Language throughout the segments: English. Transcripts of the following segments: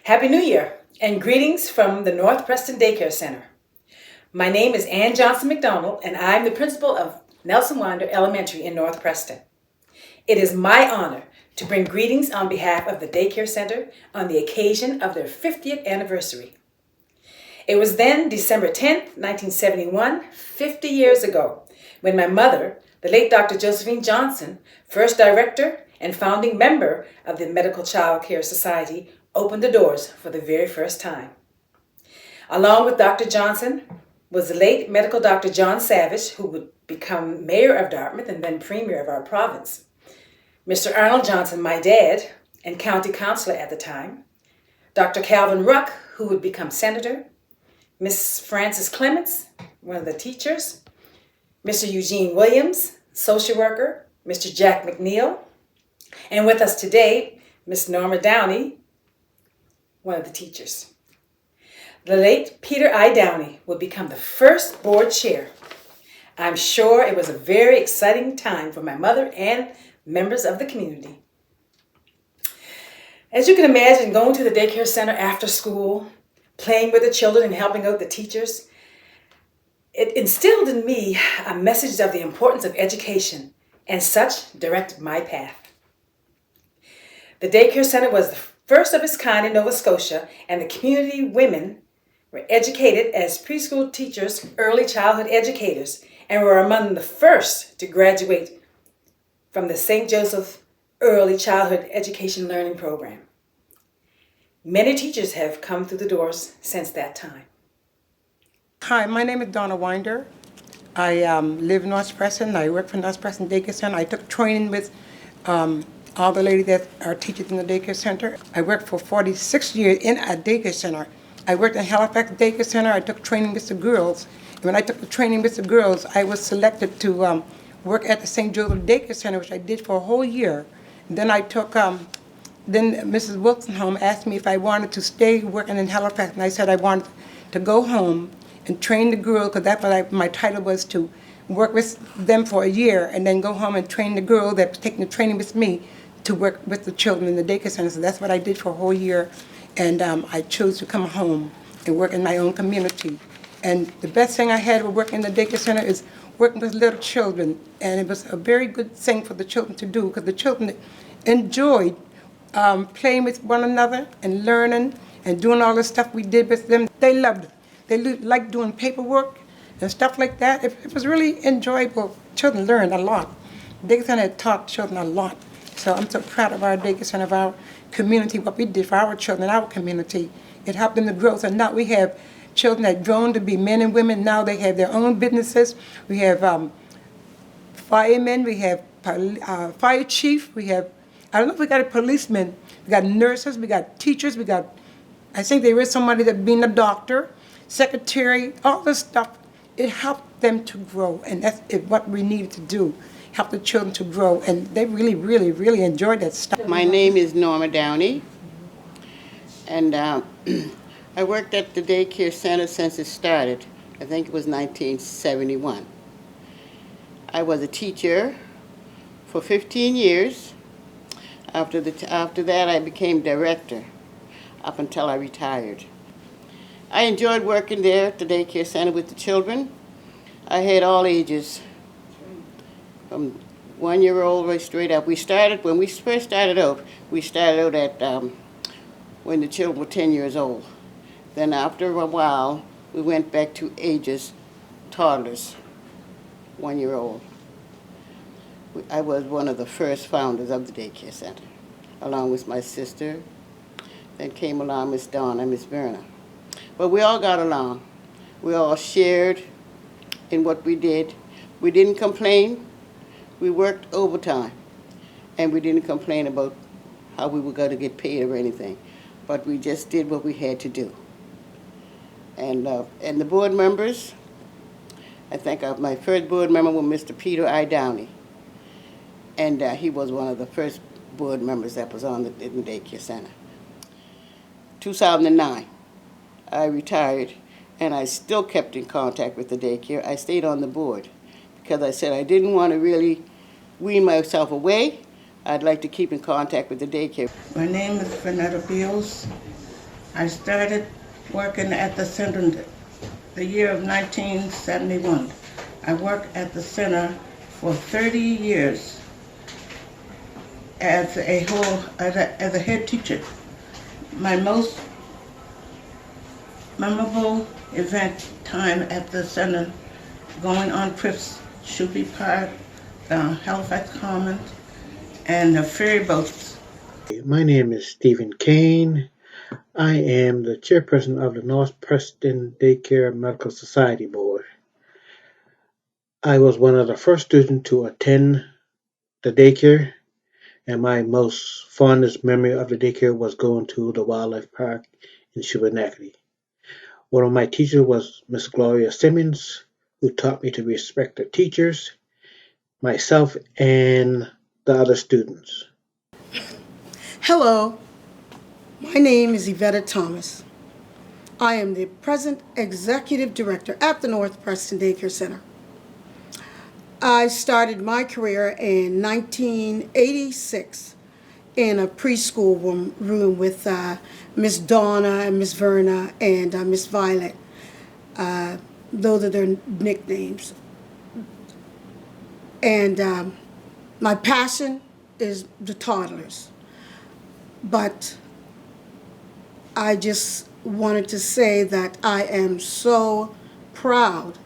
Happy New Year and greetings from the North Preston Daycare Center. My name is Ann Johnson McDonald and I'm the principal of Nelson Winder Elementary in North Preston. It is my honor to bring greetings on behalf of the Daycare Center on the occasion of their 50th anniversary. It was then December 10th, 1971, 50 years ago, when my mother, the late Dr. Josephine Johnson, first director and founding member of the Medical Child Care Society, opened the doors for the very first time. Along with Dr. Johnson was the late medical Dr. John Savage, who would become mayor of Dartmouth and then premier of our province. Mr. Arnold Johnson, my dad, and county councilor at the time. Dr. Calvin Ruck, who would become senator. Miss Frances Clements, one of the teachers. Mr. Eugene Williams, social worker. Mr. Jack McNeil. And with us today, Miss Norma Downey, one of the teachers. The late Peter I. Downey would become the first board chair. I'm sure it was a very exciting time for my mother and members of the community. As you can imagine, going to the daycare center after school, playing with the children and helping out the teachers, it instilled in me a message of the importance of education, and such directed my path. The daycare center was the first of its kind in Nova Scotia, and the community women were educated as preschool teachers, early childhood educators, and were among the first to graduate from the St. Joseph Early Childhood Education Learning Program. Many teachers have come through the doors since that time. Hi, my name is Donna Winder. I live in North Preston. I work for North Preston Daycare Center. I took training with all the ladies that are teachers in the daycare center. I worked for 46 years in a daycare center. I worked in Halifax Daycare Center. I took training with the girls. And when I took the training with the girls, I was selected to work at the St. Joseph Daycare Center, which I did for a whole year. And then I took, then Mrs. Wilson home asked me if I wanted to stay working in Halifax, and I said I wanted to go home and train the girls, because that's what my title was, to work with them for a year and then go home and train the girl that was taking the training with me to work with the children in the daycare center. So that's what I did for a whole year. And I chose to come home and work in my own community. And the best thing I had with working in the daycare center is working with little children. And it was a very good thing for the children to do, because the children enjoyed playing with one another and learning and doing all the stuff we did with them. They loved it. They liked doing paperwork and stuff like that. It was really enjoyable. Children learned a lot. The daycare center had taught children a lot. So I'm so proud of our daycare center, of our community, what we did for our children in our community. It helped them to grow. So now we have children that grown to be men and women. Now they have their own businesses. We have firemen. We have fire chief. We have, I don't know if we got a policeman. We got nurses. We got teachers. We got, I think there is somebody that being a doctor, secretary, all this stuff. It helped them to grow, and that's what we needed to do, help the children to grow, and they really, really, really enjoyed that stuff. My name is Norma Downey, and I worked at the daycare center since it started. I think it was 1971. I was a teacher for 15 years. After that, I became director up until I retired. I enjoyed working there at the daycare center with the children. I had all ages, from 1-year-old right straight up. When we first started out, at when the children were 10 years old. Then after a while, we went back to ages, toddlers, 1-year-old. I was one of the first founders of the daycare center, along with my sister. Then came along Miss Dawn and Miss Verna. But we all got along. We all shared in what we did. We didn't complain. We worked overtime. And we didn't complain about how we were going to get paid or anything. But we just did what we had to do. And the board members, I think my first board member was Mr. Peter I. Downey. And he was one of the first board members that was in the daycare center. 2009. I retired, and I still kept in contact with the daycare. I stayed on the board because I said I didn't want to really wean myself away. I'd like to keep in contact with the daycare. My name is Vanetta Beals. I started working at the center in the year of 1971. I worked at the center for 30 years as a head teacher. My most memorable event time at the center, going on trips, Shuppie Park, Halifax Commons, and the ferry boats. My name is Stephen Kane. I am the chairperson of the North Preston Daycare Medical Society Board. I was one of the first students to attend the daycare, and my most fondest memory of the daycare was going to the wildlife park in Shubenacadie. One of my teachers was Miss Gloria Simmons, who taught me to respect the teachers, myself, and the other students. Hello, my name is Yvetta Thomas. I am the present executive director at the North Preston Daycare Center. I started my career in 1986 in a preschool room with Miss Donna and Miss Verna and Miss Violet. Those are their nicknames. And my passion is the toddlers. But I just wanted to say that I am so proud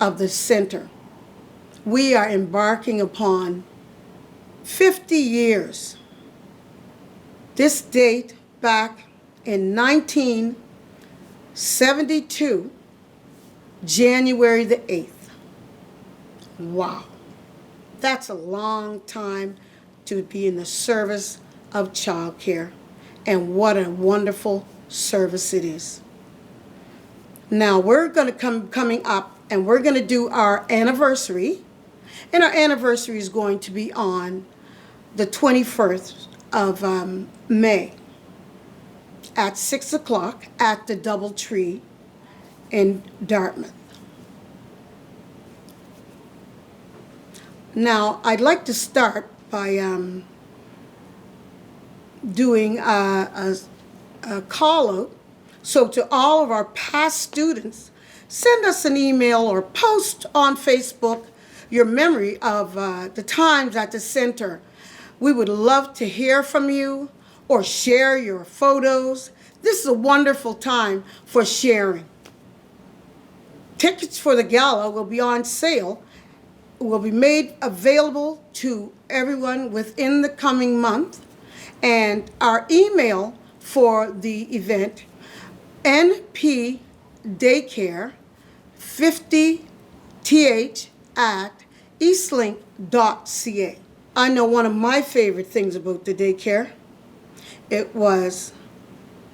of the center. We are embarking upon 50 years. This date back in 1972, January the 8th. Wow. That's a long time to be in the service of childcare, and what a wonderful service it is. Now we're going to coming up, and we're going to do our anniversary, and our anniversary is going to be on the 21st of May at 6 o'clock at the DoubleTree in Dartmouth. Now I'd like to start by doing a call out. So to all of our past students, send us an email or post on Facebook your memory of the times at the center. We would love to hear from you or share your photos. This is a wonderful time for sharing. Tickets for the gala will be on sale, will be made available to everyone within the coming month. And our email for the event, npdaycare50th@eastlink.ca. I know one of my favorite things about the daycare, it was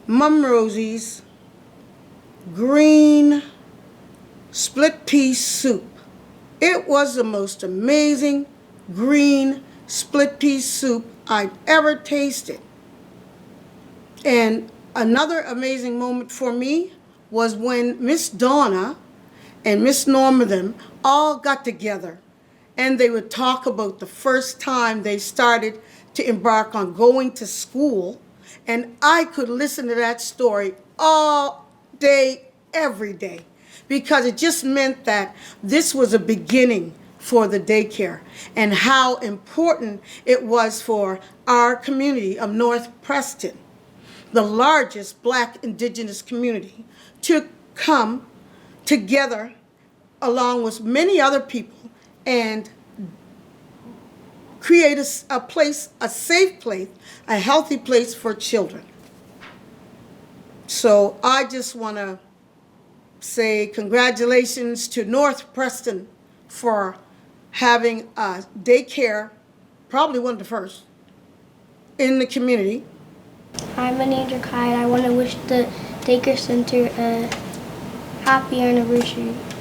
Mum Rosie's green split pea soup. It was the most amazing green split pea soup I'd ever tasted. And another amazing moment for me was when Miss Donna and Miss Norma them all got together, and they would talk about the first time they started to embark on going to school, and I could listen to that story all day, every day, because it just meant that this was a beginning for the daycare and how important it was for our community of North Preston, the largest Black Indigenous community, to come together along with many other people and create a place, a safe place, a healthy place for children. So I just want to say congratulations to North Preston for having a daycare, probably one of the first in the community. Hi, my name's Rakai. I want to wish the daycare center a happy anniversary.